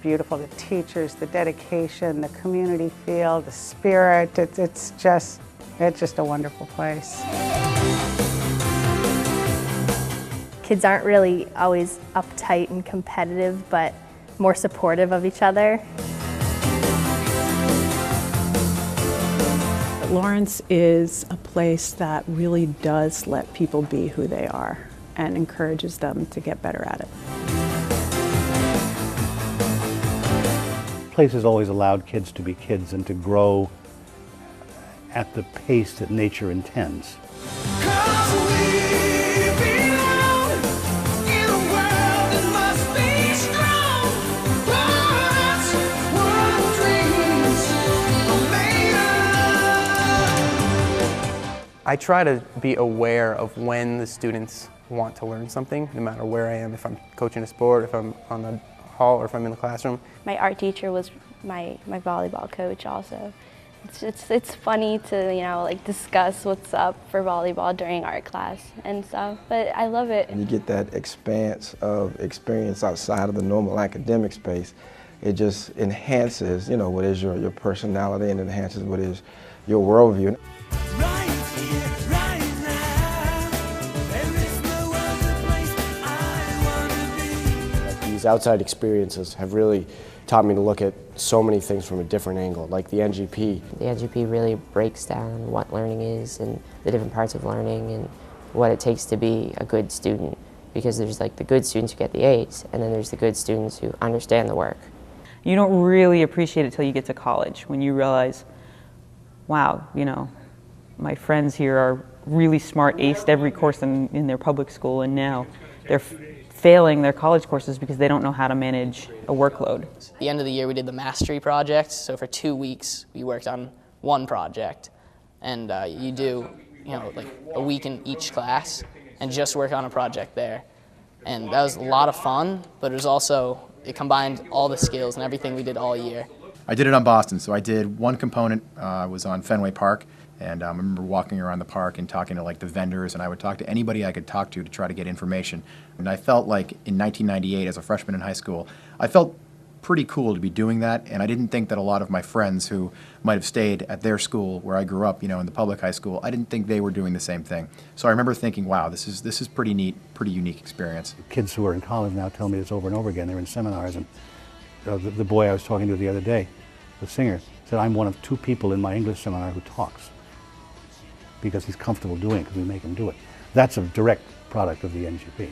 beautiful. The teachers, the dedication, the community feel, the spirit. It's just a wonderful place. Kids aren't really always uptight and competitive, but more supportive of each other. Lawrence is a place that really does let people be who they are and encourages them to get better at it. The place has always allowed kids to be kids and to grow at the pace that nature intends. I try to be aware of when the students want to learn something, no matter where I am, if I'm coaching a sport, if I'm on the hall, or if I'm in the classroom. My art teacher was my volleyball coach also. It's funny to, like discuss what's up for volleyball during art class and stuff, but I love it. You get that expanse of experience outside of the normal academic space. It just enhances, what is your personality, and enhances what is your worldview. These outside experiences have really taught me to look at so many things from a different angle, like the NGP. The NGP really breaks down what learning is and the different parts of learning and what it takes to be a good student. Because there's like the good students who get the A's, and then there's the good students who understand the work. You don't really appreciate it till you get to college, when you realize, wow, my friends here are really smart, aced every course in their public school, and now they're failing their college courses because they don't know how to manage a workload. At the end of the year we did the mastery project, so for 2 weeks we worked on one project, and you do like a week in each class and just work on a project there. And that was a lot of fun, but it combined all the skills and everything we did all year. I did it on Boston, so I did one component, was on Fenway Park, and I remember walking around the park and talking to the vendors, and I would talk to anybody I could talk to try to get information. And I felt like in 1998, as a freshman in high school, I felt pretty cool to be doing that, and I didn't think that a lot of my friends who might have stayed at their school where I grew up, in the public high school, I didn't think they were doing the same thing. So I remember thinking, wow, this is pretty neat, pretty unique experience. Kids who are in college now tell me this over and over again. They're in seminars, and the boy I was talking to the other day, the singer, said, I'm one of 2 people in my English seminar who talks, because he's comfortable doing it, because we make him do it. That's a direct product of the NGP.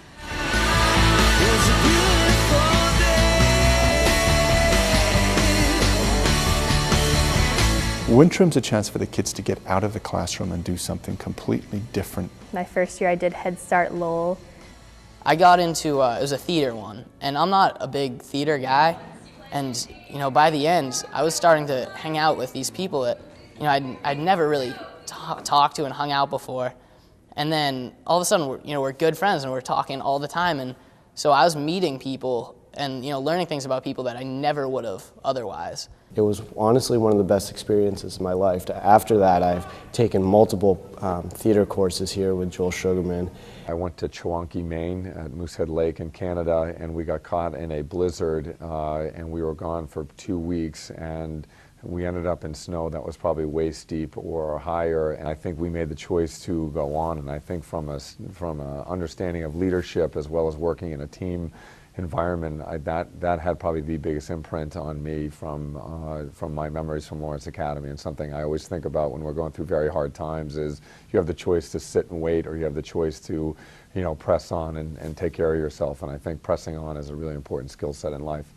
Wintrim's a chance for the kids to get out of the classroom and do something completely different. My first year I did Head Start Lowell. I got into, it was a theater one, and I'm not a big theater guy, and by the end I was starting to hang out with these people that I'd never really talked to and hung out before, and then all of a sudden we're good friends and we're talking all the time, and so I was meeting people and learning things about people that I never would have otherwise. It was honestly one of the best experiences of my life. After that, I've taken multiple theater courses here with Joel Sugarman. I went to Chewonki, Maine, at Moosehead Lake in Canada, and we got caught in a blizzard, and we were gone for 2 weeks, and we ended up in snow that was probably waist deep or higher, and I think we made the choice to go on. And I think from a understanding of leadership as well as working in a team environment, that had probably the biggest imprint on me from my memories from Lawrence Academy. And something I always think about when we're going through very hard times is you have the choice to sit and wait, or you have the choice to press on and take care of yourself. And I think pressing on is a really important skill set in life.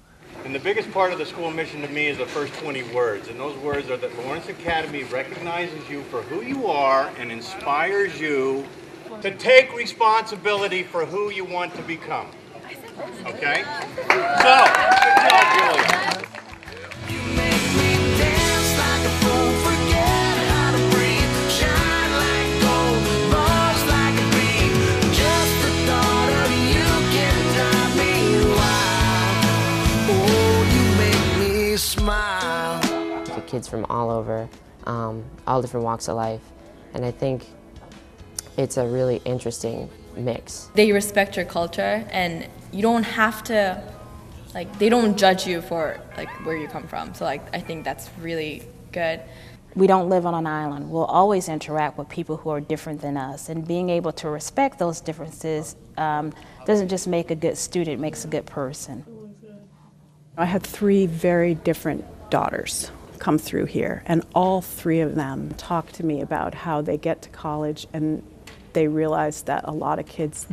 And the biggest part of the school mission to me is the first 20 words. And those words are that Lawrence Academy recognizes you for who you are and inspires you to take responsibility for who you want to become. Okay? So, good job, Julia. Kids from all over, all different walks of life, and I think it's a really interesting mix. They respect your culture, and you don't have to like they don't judge you for like where you come from. So like I think that's really good. We don't live on an island. We'll always interact with people who are different than us, and being able to respect those differences doesn't just make a good student, it makes a good person. I had 3 very different daughters come through here, and all 3 of them talked to me about how they get to college and they realize that a lot of kids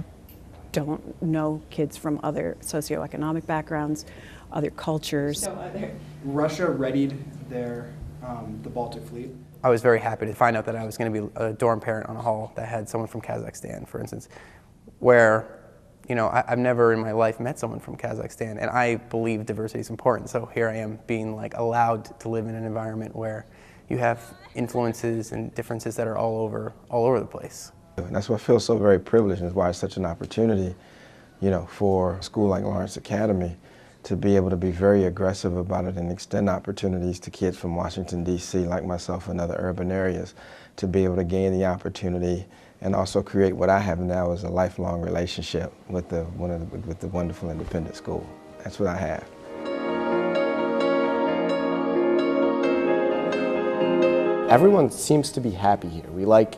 don't know kids from other socioeconomic backgrounds, other cultures. Russia readied the Baltic Fleet. I was very happy to find out that I was going to be a dorm parent on a hall that had someone from Kazakhstan, for instance, where, you know, I've never in my life met someone from Kazakhstan, and I believe diversity is important. So here I am being like allowed to live in an environment where you have influences and differences that are all over the place. And that's what feels so very privileged, and is why it's such an opportunity, you know, for a school like Lawrence Academy to be able to be very aggressive about it and extend opportunities to kids from Washington, D.C., like myself and other urban areas, to be able to gain the opportunity and also create what I have now as a lifelong relationship with the wonderful independent school. That's what I have. Everyone seems to be happy here. We like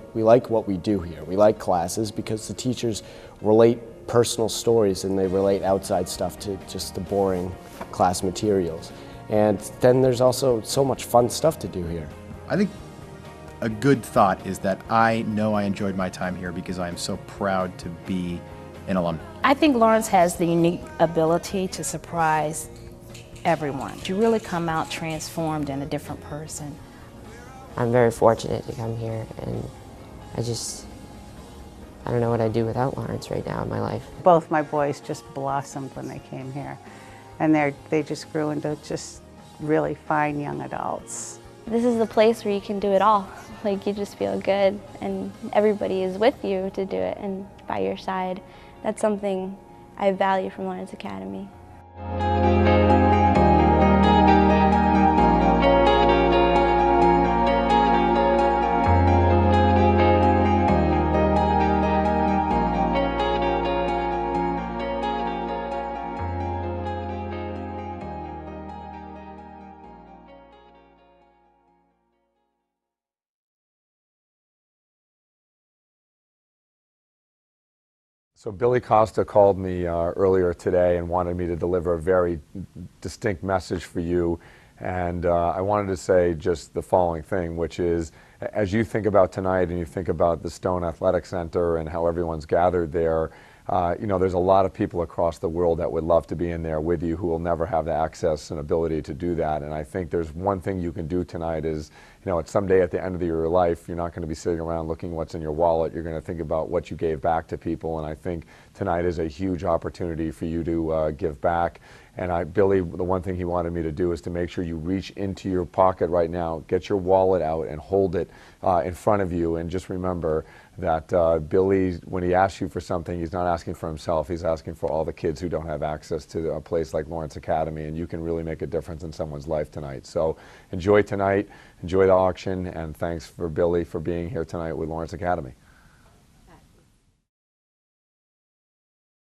what we do here. We like classes because the teachers relate personal stories and they relate outside stuff to just the boring class materials. And then there's also so much fun stuff to do here. I think a good thought is that I know I enjoyed my time here because I am so proud to be an alum. I think Lawrence has the unique ability to surprise everyone. You really come out transformed and a different person. I'm very fortunate to come here, and I don't know what I'd do without Lawrence right now in my life. Both my boys just blossomed when they came here, and they just grew into just really fine young adults. This is the place where you can do it all. Like, you just feel good, and everybody is with you to do it and by your side. That's something I value from Lawrence Academy. So Billy Costa called me earlier today and wanted me to deliver a very distinct message for you. And I wanted to say just the following thing, which is, as you think about tonight and you think about the Stone Athletic Center and how everyone's gathered there, you know, there's a lot of people across the world that would love to be in there with you who will never have the access and ability to do that. And I think there's one thing you can do tonight is, you know, it's someday at the end of your life, you're not going to be sitting around looking what's in your wallet. You're going to think about what you gave back to people. And I think tonight is a huge opportunity for you to give back. And Billy, the one thing he wanted me to do is to make sure you reach into your pocket right now, get your wallet out and hold it in front of you. And just remember that Billy, when he asks you for something, he's not asking for himself. He's asking for all the kids who don't have access to a place like Lawrence Academy. And you can really make a difference in someone's life tonight. So enjoy tonight, enjoy the auction, and thanks for Billy for being here tonight with Lawrence Academy.